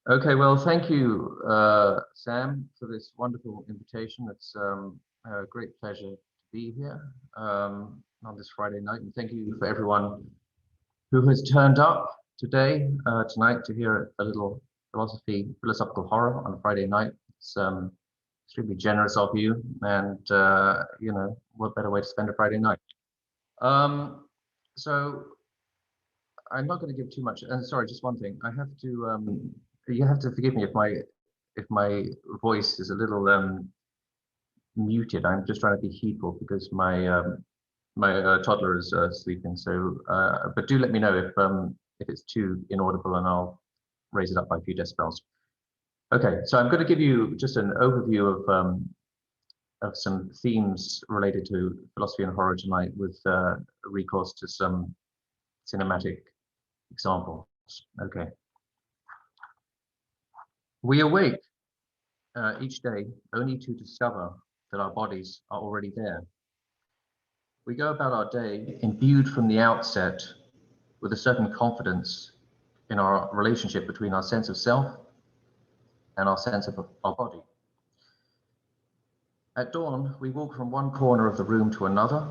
Okay, well, thank you, Sam, for this wonderful invitation. It's a great pleasure to be here on this Friday night, and thank you for everyone who has turned up tonight, to hear a little philosophical horror on a Friday night. It's extremely generous of you, and what better way to spend a Friday night? Um, so I'm not going to give too much. And sorry, just one thing. I have to. You have to forgive me if my voice is a little muted. I'm just trying to be heedful because my toddler is sleeping. So, but do let me know if it's too inaudible, and I'll raise it up by a few decibels. Okay, so I'm going to give you just an overview of some themes related to philosophy and horror tonight, with recourse to some cinematic examples. Okay. We awake each day only to discover that our bodies are already there. We go about our day imbued from the outset with a certain confidence in our relationship between our sense of self and our sense of our body. At dawn, we walk from one corner of the room to another,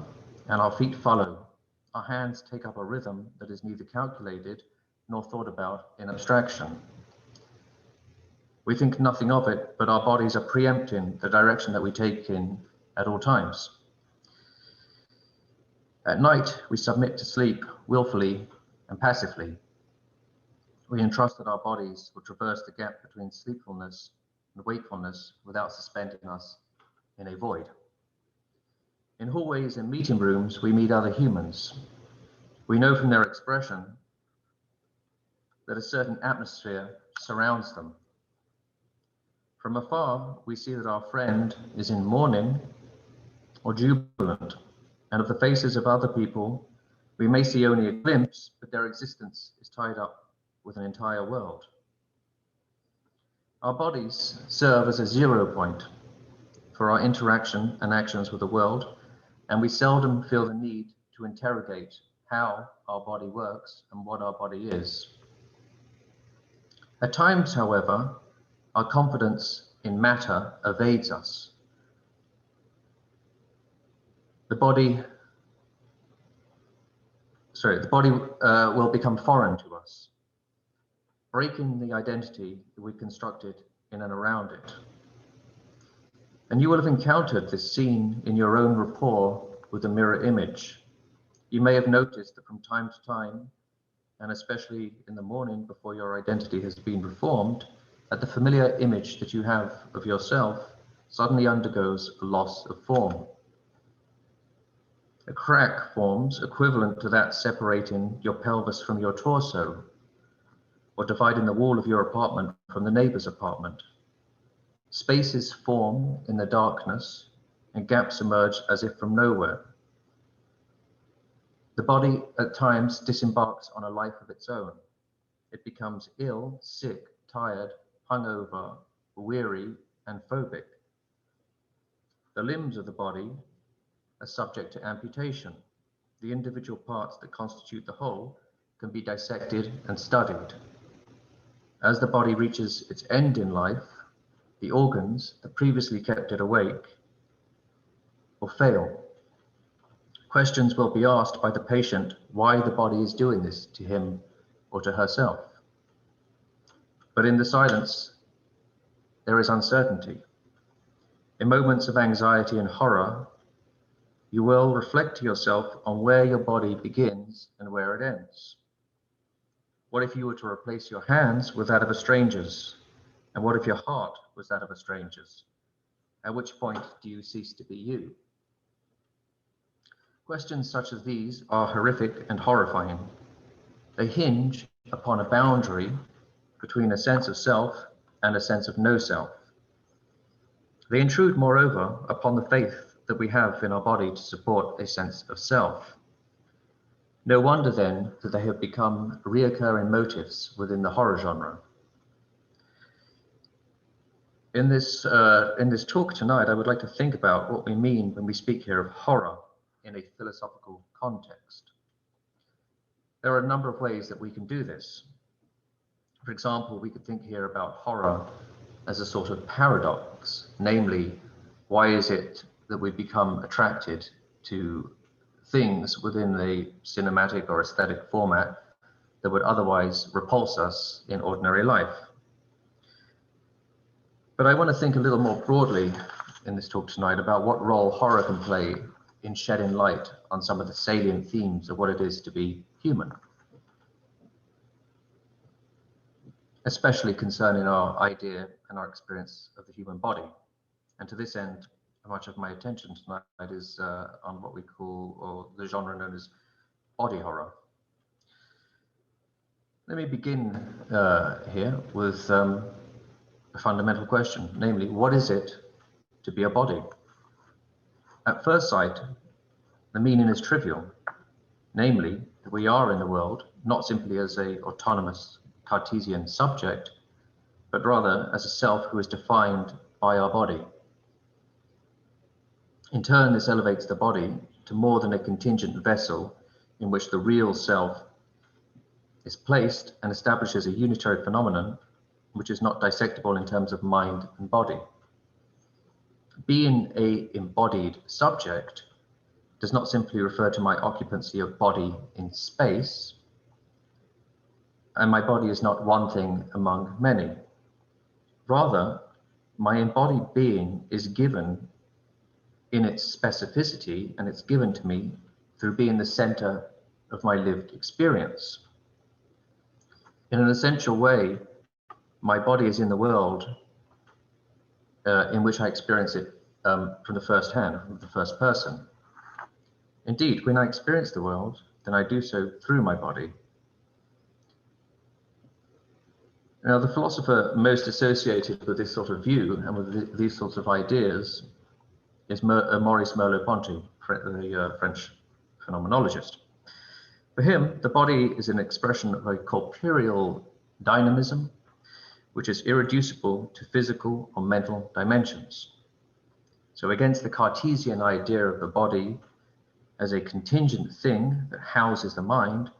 and our feet follow. Our hands take up a rhythm that is neither calculated nor thought about in abstraction. We think nothing of it, but our bodies are preempting the direction that we take in at all times. At night, we submit to sleep willfully and passively. We entrust that our bodies will traverse the gap between sleepfulness and wakefulness without suspending us in a void. In hallways and meeting rooms, we meet other humans. We know from their expression that a certain atmosphere surrounds them. From afar, we see that our friend is in mourning or jubilant, and of the faces of other people, we may see only a glimpse, but their existence is tied up with an entire world. Our bodies serve as a 0 point for our interaction and actions with the world, and we seldom feel the need to interrogate how our body works and what our body is. At times, however, our confidence in matter evades us. The body will become foreign to us, breaking the identity that we've constructed in and around it. And you will have encountered this scene in your own rapport with the mirror image. You may have noticed that from time to time, and especially in the morning before your identity has been reformed, that the familiar image that you have of yourself suddenly undergoes a loss of form. A crack forms equivalent to that separating your pelvis from your torso, or dividing the wall of your apartment from the neighbor's apartment. Spaces form in the darkness, and gaps emerge as if from nowhere. The body at times disembarks on a life of its own. It becomes ill, sick, tired, hungover, weary, and phobic. The limbs of the body are subject to amputation. The individual parts that constitute the whole can be dissected and studied. As the body reaches its end in life, the organs that previously kept it awake will fail. Questions will be asked by the patient why the body is doing this to him or to herself. But in the silence, there is uncertainty. In moments of anxiety and horror, you will reflect to yourself on where your body begins and where it ends. What if you were to replace your hands with that of a stranger's? And what if your heart was that of a stranger's? At which point do you cease to be you? Questions such as these are horrific and horrifying. They hinge upon a boundary between a sense of self and a sense of no self. They intrude, moreover, upon the faith that we have in our body to support a sense of self. No wonder then that they have become reoccurring motifs within the horror genre. In this talk tonight, I would like to think about what we mean when we speak here of horror in a philosophical context. There are a number of ways that we can do this. For example, we could think here about horror as a sort of paradox, namely, why is it that we become attracted to things within a cinematic or aesthetic format that would otherwise repulse us in ordinary life? But I want to think a little more broadly in this talk tonight about what role horror can play in shedding light on some of the salient themes of what it is to be human, especially concerning our idea and our experience of the human body. And to this end, much of my attention tonight is on what we call, or the genre known as body horror. Let me begin here with a fundamental question, namely, what is it to be a body? At first sight, the meaning is trivial, namely, that we are in the world, not simply as an autonomous Cartesian subject, but rather as a self who is defined by our body. In turn, this elevates the body to more than a contingent vessel in which the real self is placed and establishes a unitary phenomenon which is not dissectable in terms of mind and body. Being an embodied subject does not simply refer to my occupancy of body in space, and my body is not one thing among many. Rather, my embodied being is given in its specificity, and it's given to me through being the center of my lived experience. In an essential way, my body is in the world in which I experience it from the first hand, from the first person. Indeed, when I experience the world, then I do so through my body. Now, the philosopher most associated with this sort of view and with these sorts of ideas is Maurice Merleau-Ponty, the French phenomenologist. For him, the body is an expression of a corporeal dynamism, which is irreducible to physical or mental dimensions. So against the Cartesian idea of the body as a contingent thing that houses the mind,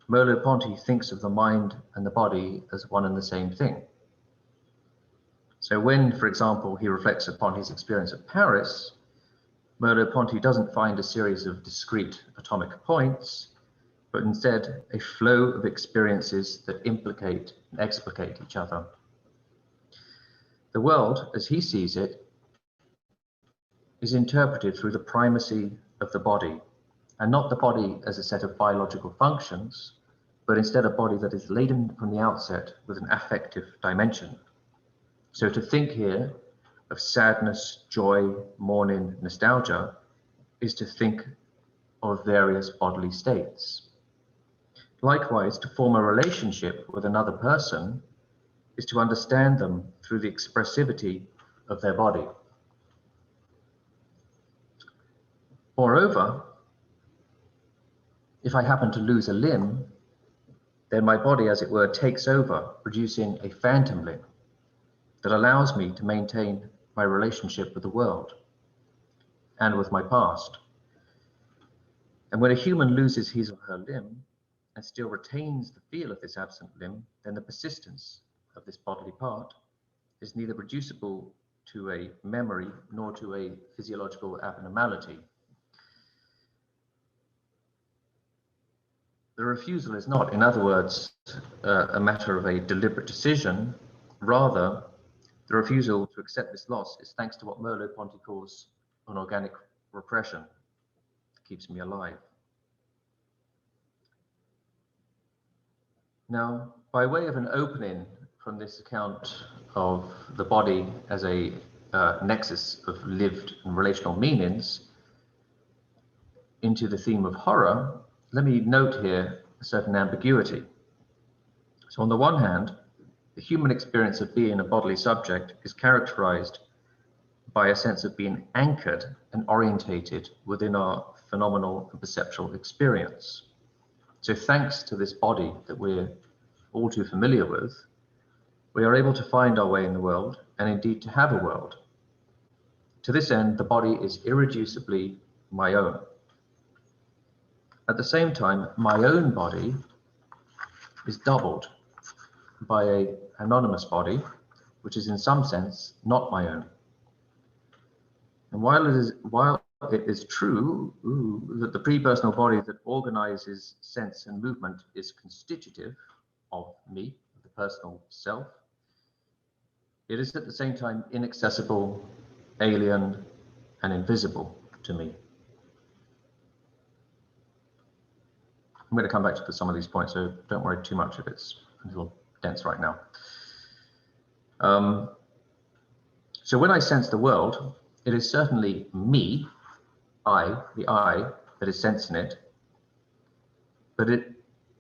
Merleau-Ponty thinks of the mind and the body as one and the same thing. So when, for example, he reflects upon his experience at Paris, Merleau-Ponty doesn't find a series of discrete atomic points, but instead a flow of experiences that implicate and explicate each other. The world, as he sees it, is interpreted through the primacy of the body, and not the body as a set of biological functions, but instead a body that is laden from the outset with an affective dimension. So to think here of sadness, joy, mourning, nostalgia is to think of various bodily states. Likewise, to form a relationship with another person is to understand them through the expressivity of their body. Moreover, if I happen to lose a limb, then my body, as it were, takes over, producing a phantom limb that allows me to maintain my relationship with the world and with my past. And when a human loses his or her limb and still retains the feel of this absent limb, then the persistence of this bodily part is neither reducible to a memory nor to a physiological abnormality. The refusal is not, in other words, a matter of a deliberate decision. Rather, the refusal to accept this loss is thanks to what Merleau-Ponty calls an organic repression that keeps me alive. Now, by way of an opening from this account of the body as a nexus of lived and relational meanings into the theme of horror, let me note here a certain ambiguity. So on the one hand, the human experience of being a bodily subject is characterized by a sense of being anchored and orientated within our phenomenal and perceptual experience. So thanks to this body that we're all too familiar with, we are able to find our way in the world and indeed to have a world. To this end, the body is irreducibly my own. At the same time, my own body is doubled. by an anonymous body, which is in some sense not my own. And while it is true that the pre-personal body that organizes sense and movement is constitutive of me, the personal self, it is at the same time inaccessible, alien, and invisible to me. I'm going to come back to some of these points, so don't worry too much if it's a little dense right now. So when I sense the world, it is certainly me, the I, that is sensing it, but it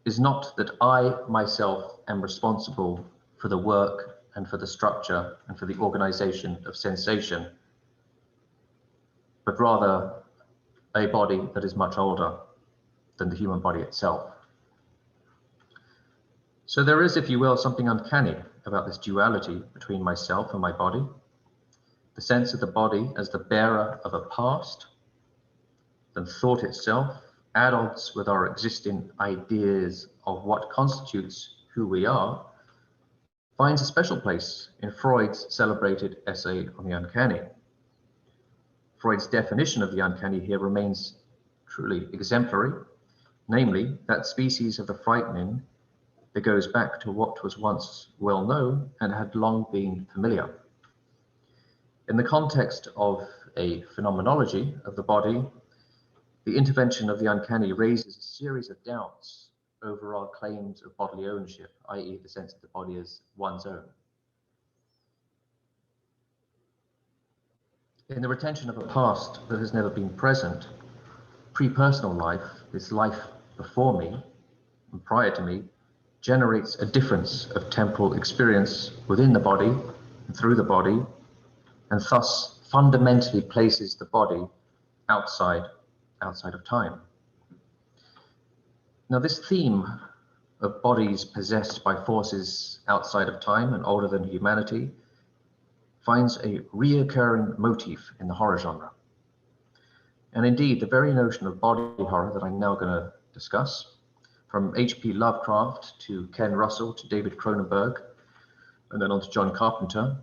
is not that I myself am responsible for the work and for the structure and for the organization of sensation, but rather a body that is much older than the human body itself. So there is, if you will, something uncanny about this duality between myself and my body, the sense of the body as the bearer of a past, than thought itself, at odds with our existing ideas of what constitutes who we are, finds a special place in Freud's celebrated essay on the uncanny. Freud's definition of the uncanny here remains truly exemplary, namely that species of the frightening that goes back to what was once well known and had long been familiar. In the context of a phenomenology of the body, the intervention of the uncanny raises a series of doubts over our claims of bodily ownership, i.e. the sense of the body as one's own. In the retention of a past that has never been present, pre-personal life, this life before me and prior to me, generates a difference of temporal experience within the body and through the body, and thus fundamentally places the body outside of time. Now, this theme of bodies possessed by forces outside of time and older than humanity finds a reoccurring motif in the horror genre. And indeed, the very notion of body horror that I'm now going to discuss, from H.P. Lovecraft to Ken Russell to David Cronenberg, and then on to John Carpenter,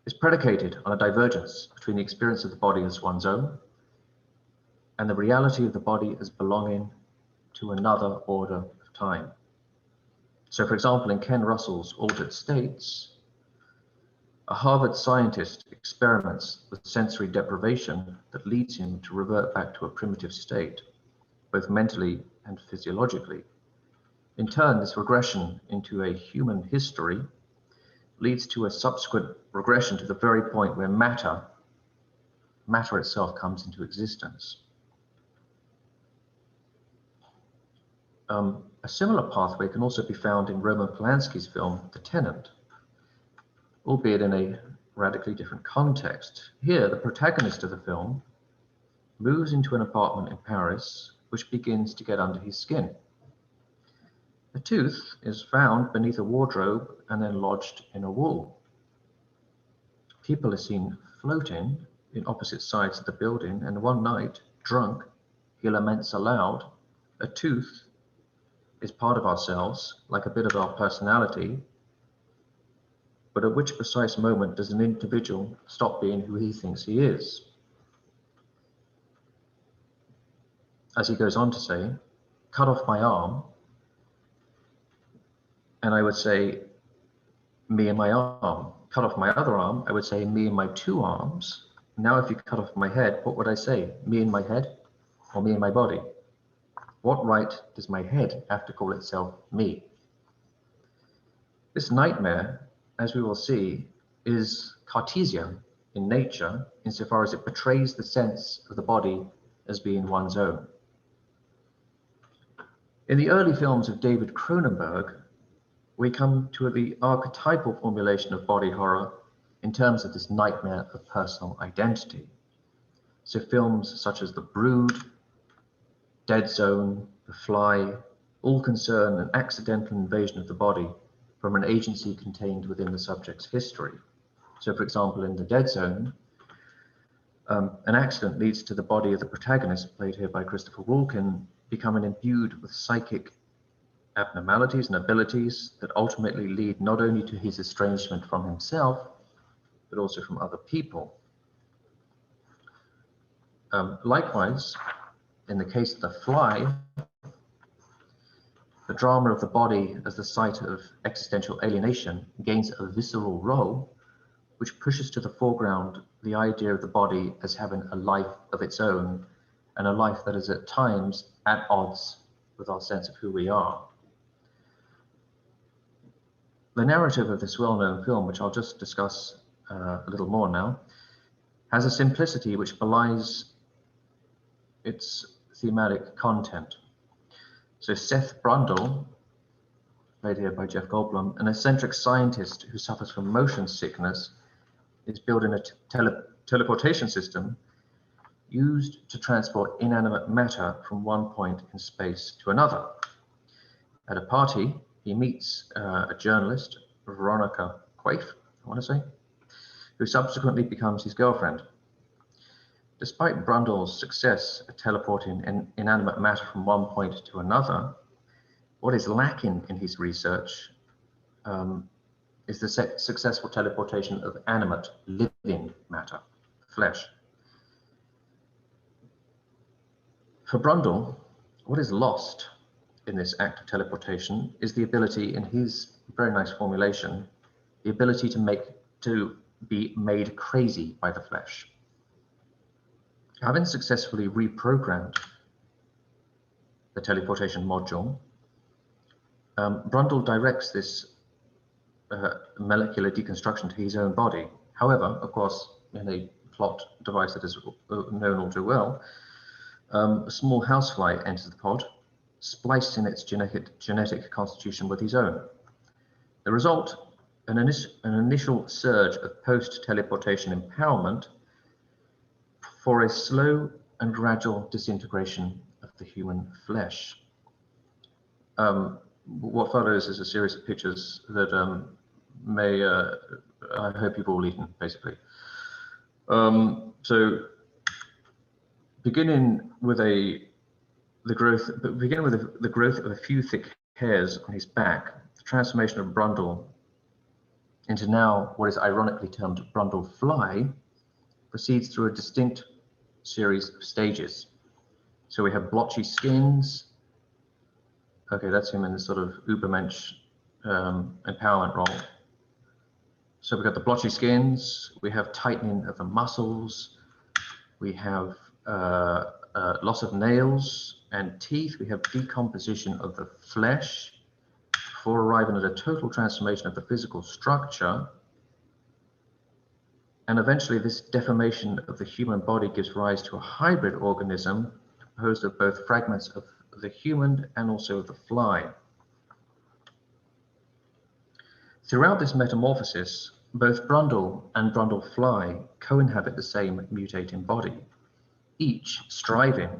is predicated on a divergence between the experience of the body as one's own and the reality of the body as belonging to another order of time. So, for example, in Ken Russell's Altered States, a Harvard scientist experiments with sensory deprivation that leads him to revert back to a primitive state, both mentally and physiologically. In turn, this regression into a human history leads to a subsequent regression to the very point where matter itself comes into existence. A similar pathway can also be found in Roman Polanski's film, The Tenant, albeit in a radically different context. Here, the protagonist of the film moves into an apartment in Paris, which begins to get under his skin. A tooth is found beneath a wardrobe and then lodged in a wall. People are seen floating in opposite sides of the building, and one night, drunk, he laments aloud, a tooth is part of ourselves, like a bit of our personality, but at which precise moment does an individual stop being who he thinks he is? As he goes on to say, cut off my arm, and I would say, me and my arm. Cut off my other arm, I would say, me and my two arms. Now if you cut off my head, what would I say? Me and my head, or me and my body? What right does my head have to call itself me? This nightmare, as we will see, is Cartesian in nature, insofar as it portrays the sense of the body as being one's own. In the early films of David Cronenberg, we come to the archetypal formulation of body horror in terms of this nightmare of personal identity. So films such as The Brood, Dead Zone, The Fly, all concern an accidental invasion of the body from an agency contained within the subject's history. So, for example, in The Dead Zone, an accident leads to the body of the protagonist, played here by Christopher Walken, becoming imbued with psychic abnormalities and abilities that ultimately lead not only to his estrangement from himself, but also from other people. Likewise, in the case of the fly, the drama of the body as the site of existential alienation gains a visceral role, which pushes to the foreground the idea of the body as having a life of its own, and a life that is at times at odds with our sense of who we are. The narrative of this well-known film, which I'll just discuss a little more now, has a simplicity which belies its thematic content. So Seth Brundle, played here by Jeff Goldblum, an eccentric scientist who suffers from motion sickness, is building a teleportation system used to transport inanimate matter from one point in space to another. At a party, he meets a journalist, Veronica Quaife, I want to say, who subsequently becomes his girlfriend. Despite Brundle's success at teleporting inanimate matter from one point to another, what is lacking in his research is the successful teleportation of animate, living matter, flesh. For Brundle, what is lost in this act of teleportation is the ability, in his very nice formulation, the ability to be made crazy by the flesh. Having successfully reprogrammed the teleportation module, Brundle directs this molecular deconstruction to his own body. However, of course, in a plot device that is known all too well, a small housefly enters the pod, spliced in its genetic constitution with his own. The result, an initial surge of post-teleportation empowerment for a slow and gradual disintegration of the human flesh. What follows is a series of pictures that I hope you've all eaten, basically. So beginning with the growth of a few thick hairs on his back, the transformation of Brundle into now what is ironically termed Brundle fly proceeds through a distinct series of stages. So we have blotchy skins. Okay, that's him in this sort of Ubermensch empowerment role. So we've got the blotchy skins, we have tightening of the muscles, we have loss of nails and teeth, we have decomposition of the flesh before arriving at a total transformation of the physical structure. And eventually this deformation of the human body gives rise to a hybrid organism composed of both fragments of the human and also of the fly. Throughout this metamorphosis, both Brundle and Brundle fly co-inhabit the same mutating body, each striving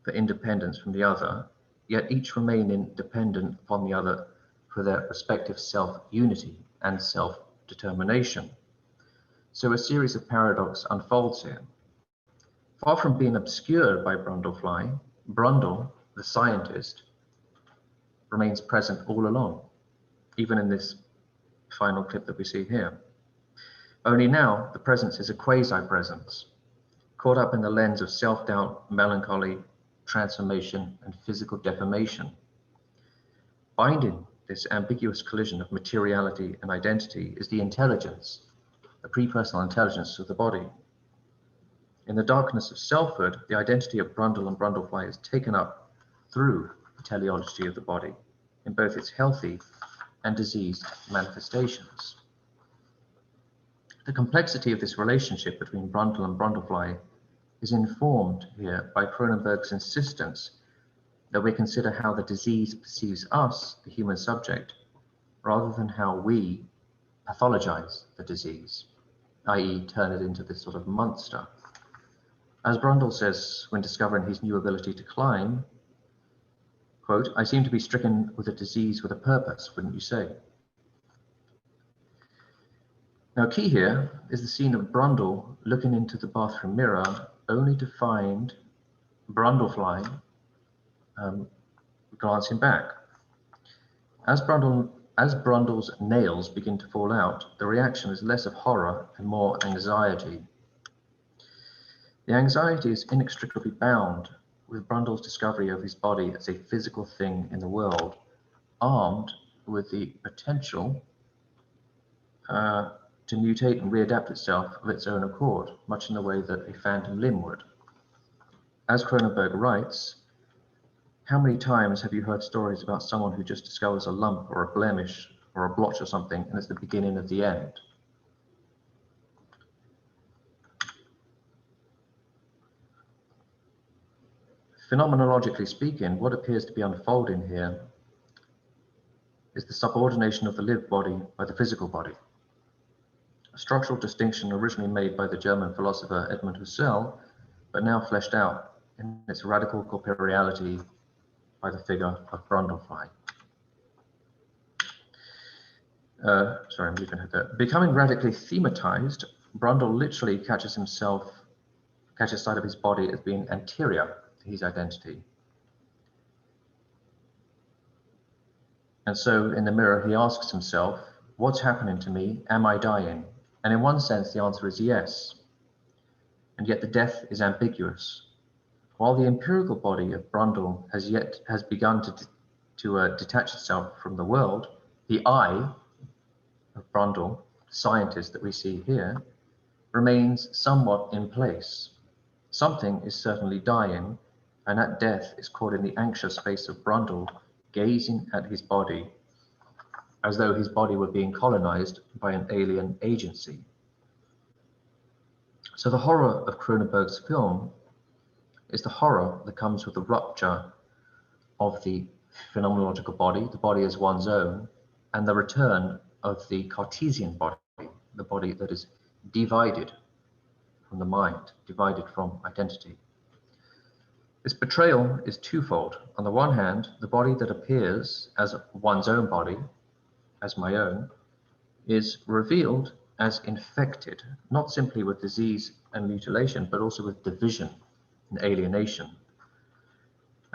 for independence from the other, yet each remaining dependent upon the other for their respective self-unity and self-determination. So a series of paradox unfolds here. Far from being obscured by Brundlefly, Brundle, the scientist, remains present all along, even in this final clip that we see here. Only now, the presence is a quasi-presence, caught up in the lens of self-doubt, melancholy, transformation, and physical deformation. Binding this ambiguous collision of materiality and identity is the intelligence, the pre-personal intelligence of the body. In the darkness of selfhood, the identity of Brundle and Brundlefly is taken up through the teleology of the body, in both its healthy and diseased manifestations. The complexity of this relationship between Brundle and Brundlefly is informed here by Cronenberg's insistence that we consider how the disease perceives us, the human subject, rather than how we pathologize the disease, i.e. turn it into this sort of monster. As Brundle says when discovering his new ability to climb, quote, "I seem to be stricken with a disease with a purpose, wouldn't you say?" Now, key here is the scene of Brundle looking into the bathroom mirror, only to find Brundlefly glancing back. As Brundle's nails begin to fall out, the reaction is less of horror and more anxiety. The anxiety is inextricably bound with Brundle's discovery of his body as a physical thing in the world, armed with the potential to mutate and readapt itself of its own accord, much in the way that a phantom limb would. As Cronenberg writes, how many times have you heard stories about someone who just discovers a lump or a blemish or a blotch or something, and it's the beginning of the end? Phenomenologically speaking, what appears to be unfolding here is the subordination of the lived body by the physical body. A structural distinction originally made by the German philosopher Edmund Husserl, but now fleshed out in its radical corporeality by the figure of Brundlefly. Sorry, I'm leaving it there. Becoming radically thematized, Brundle literally catches sight of his body as being anterior to his identity. And so in the mirror, he asks himself, what's happening to me? Am I dying? And in one sense, the answer is yes. And yet the death is ambiguous. While the empirical body of Brundle has begun to detach itself from the world, the I of Brundle, the scientist that we see here, remains somewhat in place. Something is certainly dying, and that death is caught in the anxious face of Brundle, gazing at his body, as though his body were being colonized by an alien agency. So the horror of Cronenberg's film is the horror that comes with the rupture of the phenomenological body, the body as one's own, and the return of the Cartesian body, the body that is divided from the mind, divided from identity. This betrayal is twofold. On the one hand, the body that appears as one's own body, as my own, is revealed as infected, not simply with disease and mutilation, but also with division and alienation.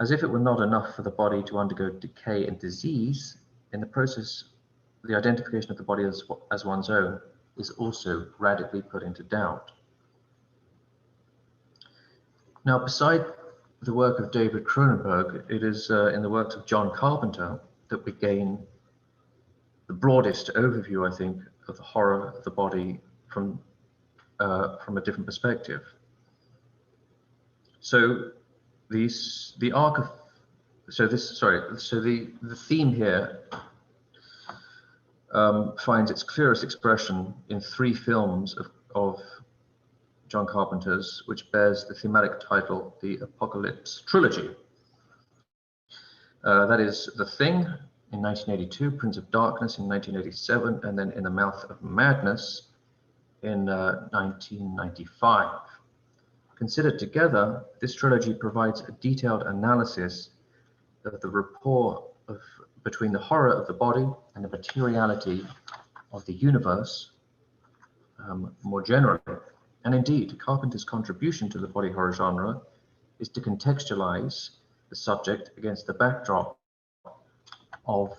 As if it were not enough for the body to undergo decay and disease, in the process, the identification of the body as one's own is also radically put into doubt. Now, beside the work of David Cronenberg, it is in the works of John Carpenter that we gain the broadest overview, I think, of the horror of the body from a different perspective. So the theme here finds its clearest expression in three films of John Carpenter's, which bears the thematic title, the Apocalypse Trilogy. That is The Thing in 1982, Prince of Darkness in 1987, and then In the Mouth of Madness in 1995. Considered together, this trilogy provides a detailed analysis of the rapport between the horror of the body and the materiality of the universe more generally. And indeed, Carpenter's contribution to the body horror genre is to contextualize the subject against the backdrop of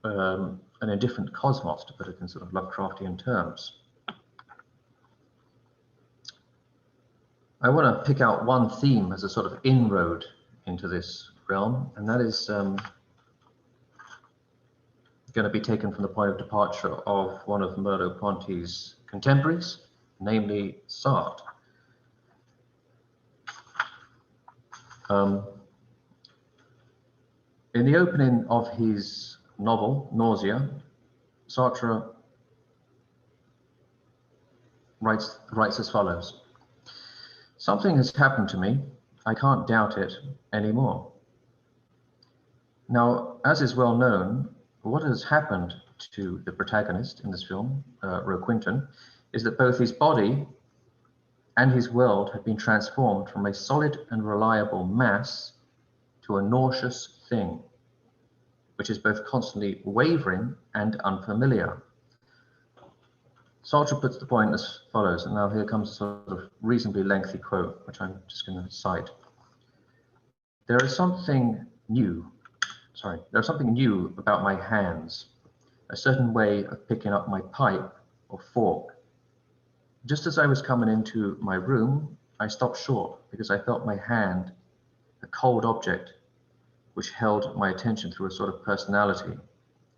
an indifferent cosmos, to put it in sort of Lovecraftian terms. I want to pick out one theme as a sort of inroad into this realm, and that is going to be taken from the point of departure of one of Merleau-Ponty's contemporaries, namely Sartre. In the opening of his novel, Nausea, Sartre writes as follows: "Something has happened to me. I can't doubt it anymore." Now, as is well known, what has happened to the protagonist in this film, Roquinton, is that both his body and his world have been transformed from a solid and reliable mass to a nauseous thing, which is both constantly wavering and unfamiliar. Sartre puts the point as follows, and now here comes a sort of reasonably lengthy quote, which I'm just going to cite. "There is something new, There was something new about my hands, a certain way of picking up my pipe or fork. Just as I was coming into my room, I stopped short because I felt my hand, a cold object, which held my attention through a sort of personality.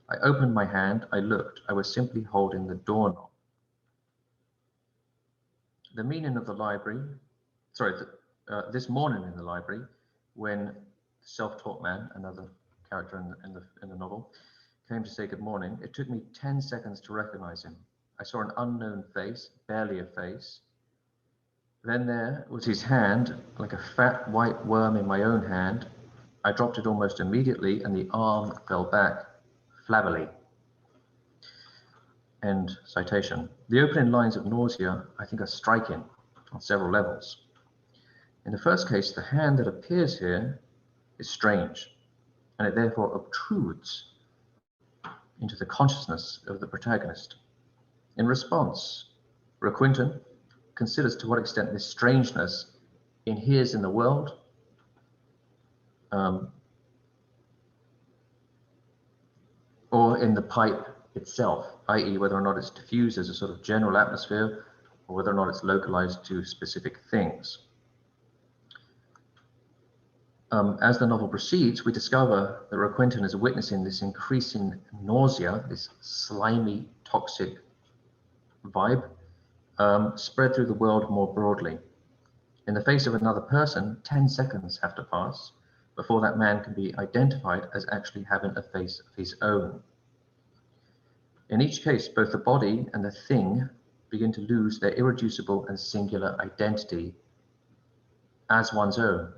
I opened my hand, I looked, I was simply holding the doorknob. The meaning of the library, this morning in the library, when the self-taught man, another character in the novel, came to say good morning, it took me 10 seconds to recognize him. I saw an unknown face, barely a face. Then there was his hand, like a fat white worm in my own hand. I dropped it almost immediately, and the arm fell back flabbily. End citation. The opening lines of Nausea, I think, are striking on several levels. In the first case, the hand that appears here is strange, and it therefore obtrudes into the consciousness of the protagonist. In response, Requinton considers to what extent this strangeness inheres in the world, or in the pipe itself, i.e. whether or not it's diffused as a sort of general atmosphere, or whether or not it's localized to specific things. As the novel proceeds, we discover that Requinton is witnessing this increasing nausea, this slimy, toxic vibe, spread through the world more broadly. In the face of another person, 10 seconds have to pass before that man can be identified as actually having a face of his own. In each case, both the body and the thing begin to lose their irreducible and singular identity as one's own,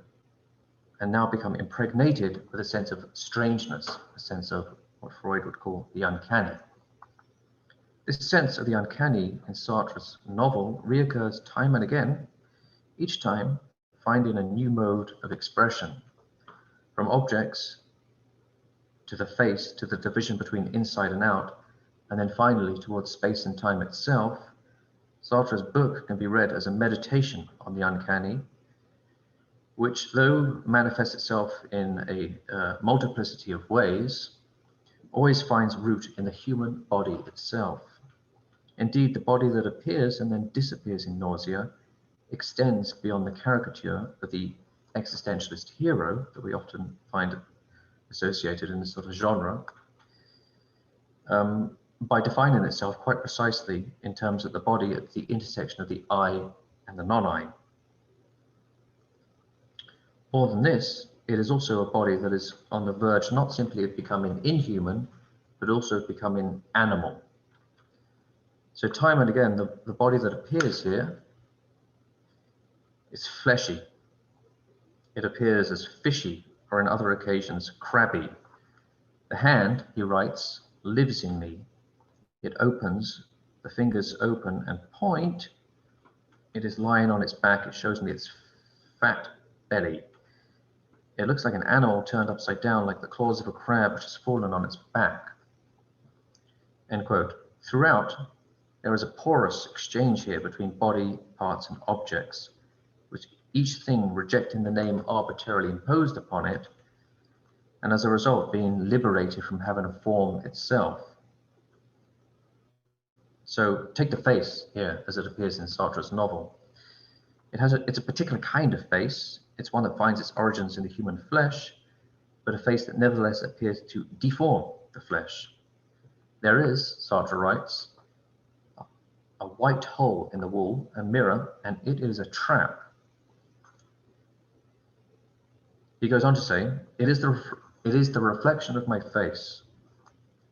and now become impregnated with a sense of strangeness, a sense of what Freud would call the uncanny. This sense of the uncanny in Sartre's novel reoccurs time and again, each time finding a new mode of expression, from objects to the face to the division between inside and out, and then finally towards space and time itself. Sartre's book can be read as a meditation on the uncanny, which, though manifests itself in a multiplicity of ways, always finds root in the human body itself. Indeed, the body that appears and then disappears in Nausea extends beyond the caricature of the existentialist hero that we often find associated in this sort of genre, by defining itself quite precisely in terms of the body at the intersection of the I and the non-I. More than this, it is also a body that is on the verge not simply of becoming inhuman, but also of becoming animal. So time and again, the body that appears here is fleshy. It appears as fishy, or in other occasions, crabby. The hand, he writes, lives in me. It opens, the fingers open and point. It is lying on its back. It shows me its fat belly. It looks like an animal turned upside down, like the claws of a crab which has fallen on its back. End quote. Throughout, there is a porous exchange here between body, parts, and objects, with each thing rejecting the name arbitrarily imposed upon it, and as a result being liberated from having a form itself. So take the face here as it appears in Sartre's novel. It's a particular kind of face. It's one that finds its origins in the human flesh, but a face that nevertheless appears to deform the flesh. There is, Sartre writes, a white hole in the wall, a mirror, and it is a trap. He goes on to say, it is the reflection of my face.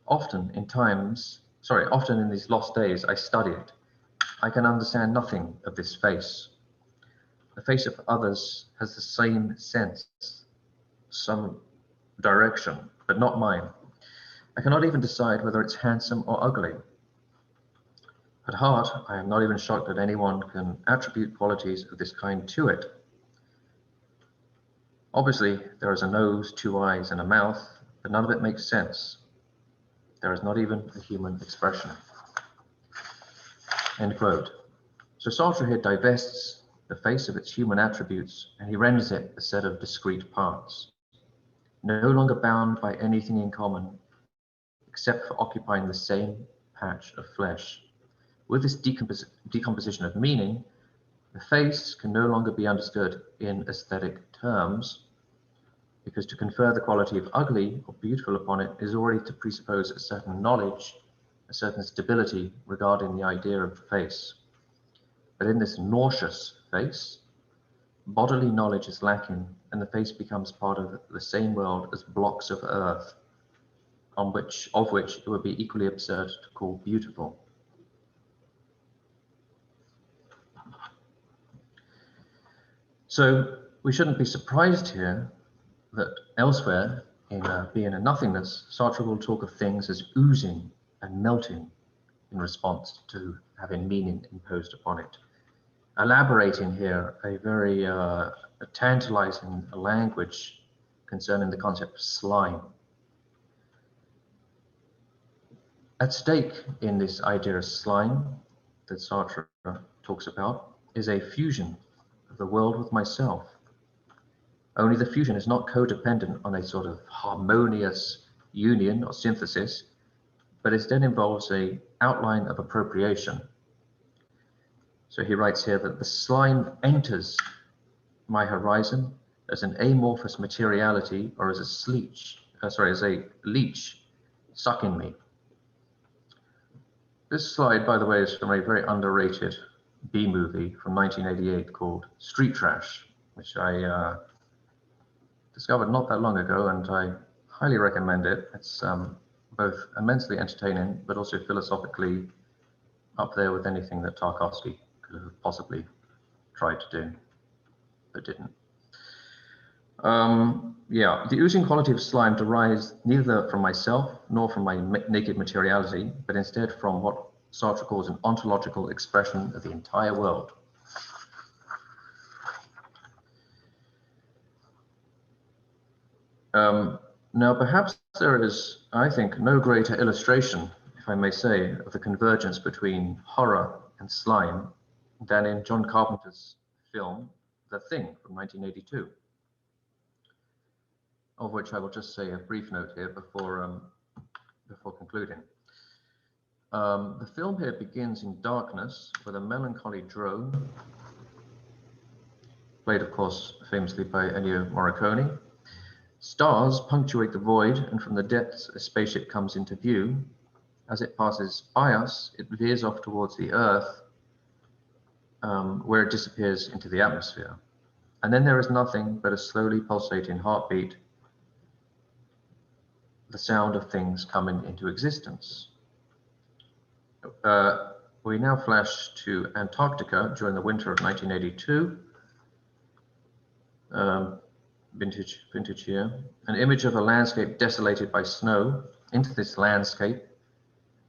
Often in these lost days, I study it. I can understand nothing of this face. The face of others has the same sense, some direction, but not mine. I cannot even decide whether it's handsome or ugly. At heart, I am not even shocked that anyone can attribute qualities of this kind to it. Obviously, there is a nose, 2 eyes, and a mouth, but none of it makes sense. There is not even a human expression. End quote. So Sartre here divests the face of its human attributes, and he renders it a set of discrete parts. no longer bound by anything in common, except for occupying the same patch of flesh. With this decomposition of meaning, the face can no longer be understood in aesthetic terms, because to confer the quality of ugly or beautiful upon it is already to presuppose a certain knowledge, a certain stability regarding the idea of the face. But in this nauseous face, bodily knowledge is lacking, and the face becomes part of the same world as blocks of earth, of which it would be equally absurd to call beautiful. So we shouldn't be surprised here that elsewhere in Being and Nothingness, Sartre will talk of things as oozing and melting in response to having meaning imposed upon it. Elaborating here a very tantalizing language concerning the concept of slime. At stake in this idea of slime that Sartre talks about is a fusion of the world with myself. Only the fusion is not codependent on a sort of harmonious union or synthesis, but instead involves an outline of appropriation. So he writes here that the slime enters my horizon as an amorphous materiality, or as a leech sucking me. This slide, by the way, is from a very underrated B movie from 1988 called Street Trash, which I discovered not that long ago, and I highly recommend it. It's both immensely entertaining, but also philosophically up there with anything that Tarkovsky could have possibly tried to do, but didn't. The oozing quality of slime derives neither from myself nor from my naked materiality, but instead from what Sartre calls an ontological expression of the entire world. Now, perhaps there is, I think, no greater illustration, if I may say, of the convergence between horror and slime than in John Carpenter's film, The Thing from 1982, of which I will just say a brief note here before concluding. The film here begins in darkness with a melancholy drone, played, of course, famously by Ennio Morricone. Stars punctuate the void, and from the depths a spaceship comes into view. As it passes by us, it veers off towards the Earth, where it disappears into the atmosphere. And then there is nothing but a slowly pulsating heartbeat, the sound of things coming into existence. We now flash to Antarctica during the winter of 1982. Vintage here. An image of a landscape desolated by snow. Into this landscape,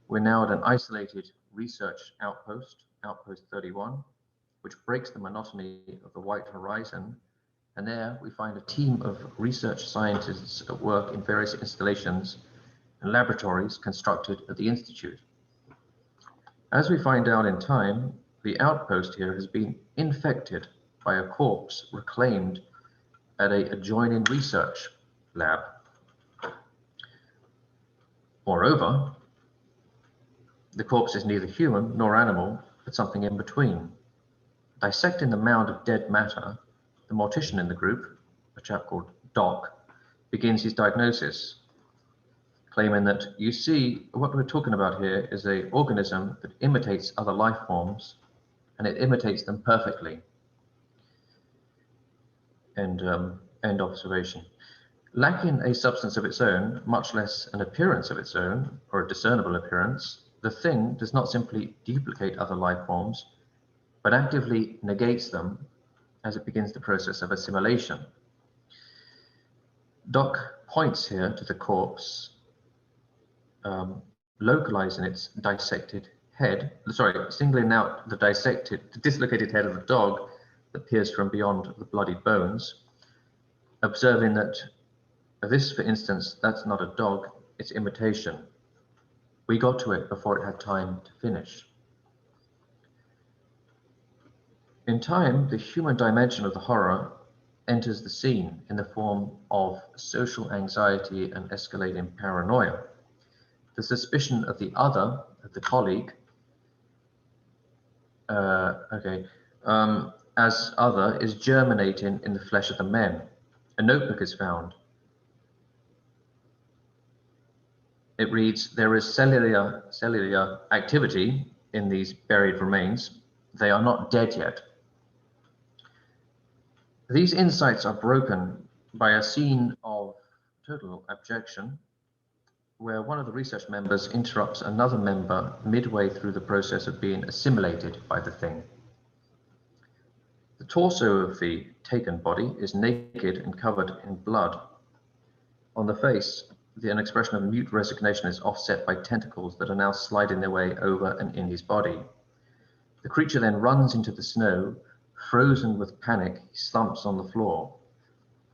we're now at an isolated research outpost, Outpost 31, which breaks the monotony of the white horizon. And there we find a team of research scientists at work in various installations and laboratories constructed at the Institute. As we find out in time, the outpost here has been infected by a corpse reclaimed at an adjoining research lab. Moreover, the corpse is neither human nor animal, but something in between. Dissecting the mound of dead matter, the mortician in the group, a chap called Doc, begins his diagnosis, claiming that, you see, what we're talking about here is an organism that imitates other life forms, and it imitates them perfectly. End observation. Lacking a substance of its own, much less an appearance of its own, or a discernible appearance, the thing does not simply duplicate other life forms, but actively negates them as it begins the process of assimilation. Doc points here to the corpse, localizing its dissected head, singling out the dislocated head of the dog that peers from beyond the bloodied bones, observing that this, for instance, that's not a dog, it's imitation. We got to it before it had time to finish. In time, the human dimension of the horror enters the scene in the form of social anxiety and escalating paranoia. The suspicion of the other, of the colleague, as other is germinating in the flesh of the men. A notebook is found. It reads, there is cellular activity in these buried remains. They are not dead yet. These insights are broken by a scene of total abjection, where one of the research members interrupts another member midway through the process of being assimilated by the thing. The torso of the taken body is naked and covered in blood. On the face, an expression of mute resignation is offset by tentacles that are now sliding their way over and in his body. The creature then runs into the snow. Frozen with panic, he slumps on the floor.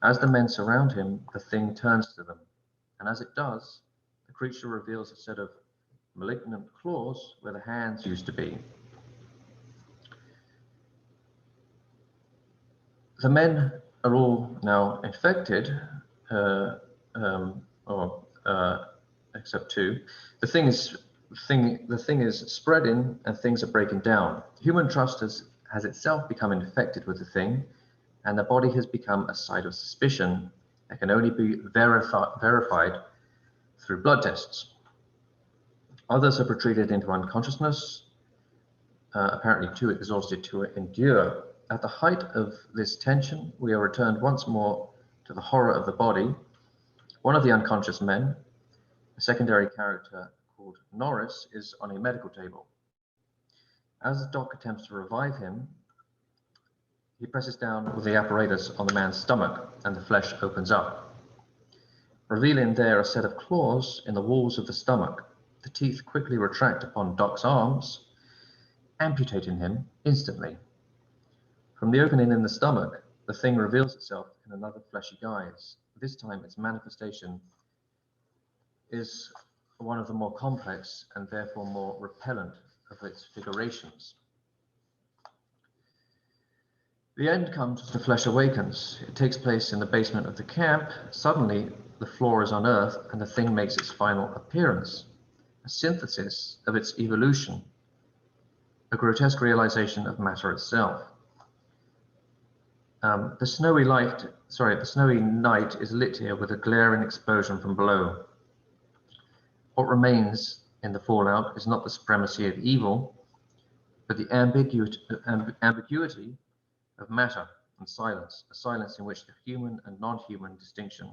As the men surround him, the thing turns to them, and as it does, the creature reveals a set of malignant claws where the hands used to be. The men are all now infected, except two. The thing is spreading, and things are breaking down. Human trust has itself become infected with the thing, and the body has become a site of suspicion that can only be verified through blood tests. Others are retreated into unconsciousness, apparently too exhausted to endure. At the height of this tension, we are returned once more to the horror of the body. One of the unconscious men, a secondary character called Norris, is on a medical table. As the doc attempts to revive him, he presses down with the apparatus on the man's stomach, and the flesh opens up, revealing there a set of claws in the walls of the stomach. The teeth quickly retract upon Doc's arms, amputating him instantly. From the opening in the stomach, the thing reveals itself in another fleshy guise. This time its manifestation is one of the more complex and therefore more repellent of its figurations. The end comes as the flesh awakens. It takes place in the basement of the camp. Suddenly, the floor is unearthed and the thing makes its final appearance, a synthesis of its evolution, a grotesque realization of matter itself. The snowy night is lit here with a glaring explosion from below. What remains in the fallout is not the supremacy of evil, but the ambiguity of matter and silence, a silence in which the human and non-human distinction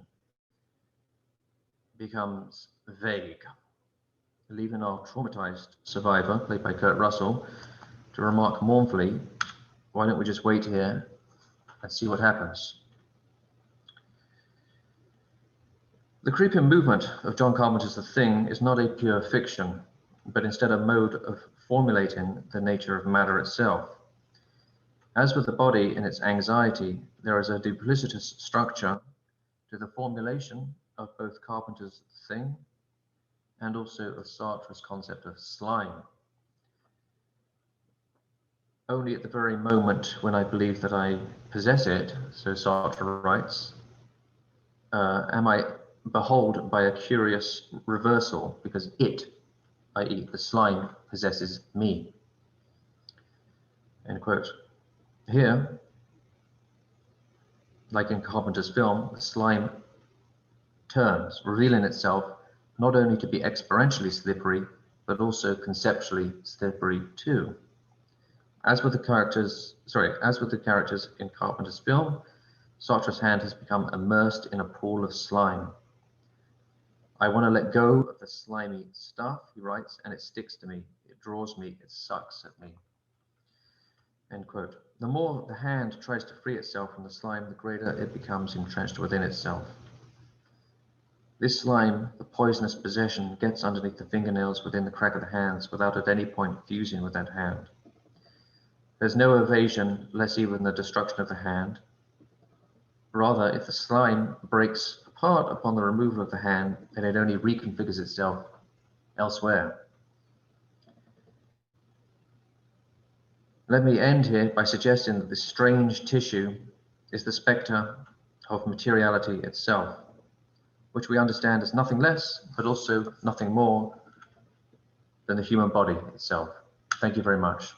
becomes vague, leaving our traumatized survivor, played by Kurt Russell, to remark mournfully, why don't we just wait here and see what happens? The creeping movement of John Carpenter's The Thing is not a pure fiction, but instead a mode of formulating the nature of matter itself. As with the body in its anxiety, there is a duplicitous structure to the formulation of both Carpenter's The Thing and also of Sartre's concept of slime. Only at the very moment when I believe that I possess it, so Sartre writes, am I beholden by a curious reversal, because it, i.e. the slime, possesses me. End quote. Here, like in Carpenter's film, the slime turns, revealing itself not only to be experientially slippery, but also conceptually slippery too. As with the characters in Carpenter's film, Sartre's hand has become immersed in a pool of slime. I want to let go of the slimy stuff, he writes, and it sticks to me, it draws me, it sucks at me. End quote. The more the hand tries to free itself from the slime, the greater it becomes entrenched within itself. This slime, the poisonous possession, gets underneath the fingernails within the crack of the hands without at any point fusing with that hand. There's no evasion, less even the destruction of the hand. Rather, if the slime breaks apart upon the removal of the hand, then it only reconfigures itself elsewhere. Let me end here by suggesting that this strange tissue is the spectre of materiality itself, which we understand as nothing less, but also nothing more than the human body itself. Thank you very much.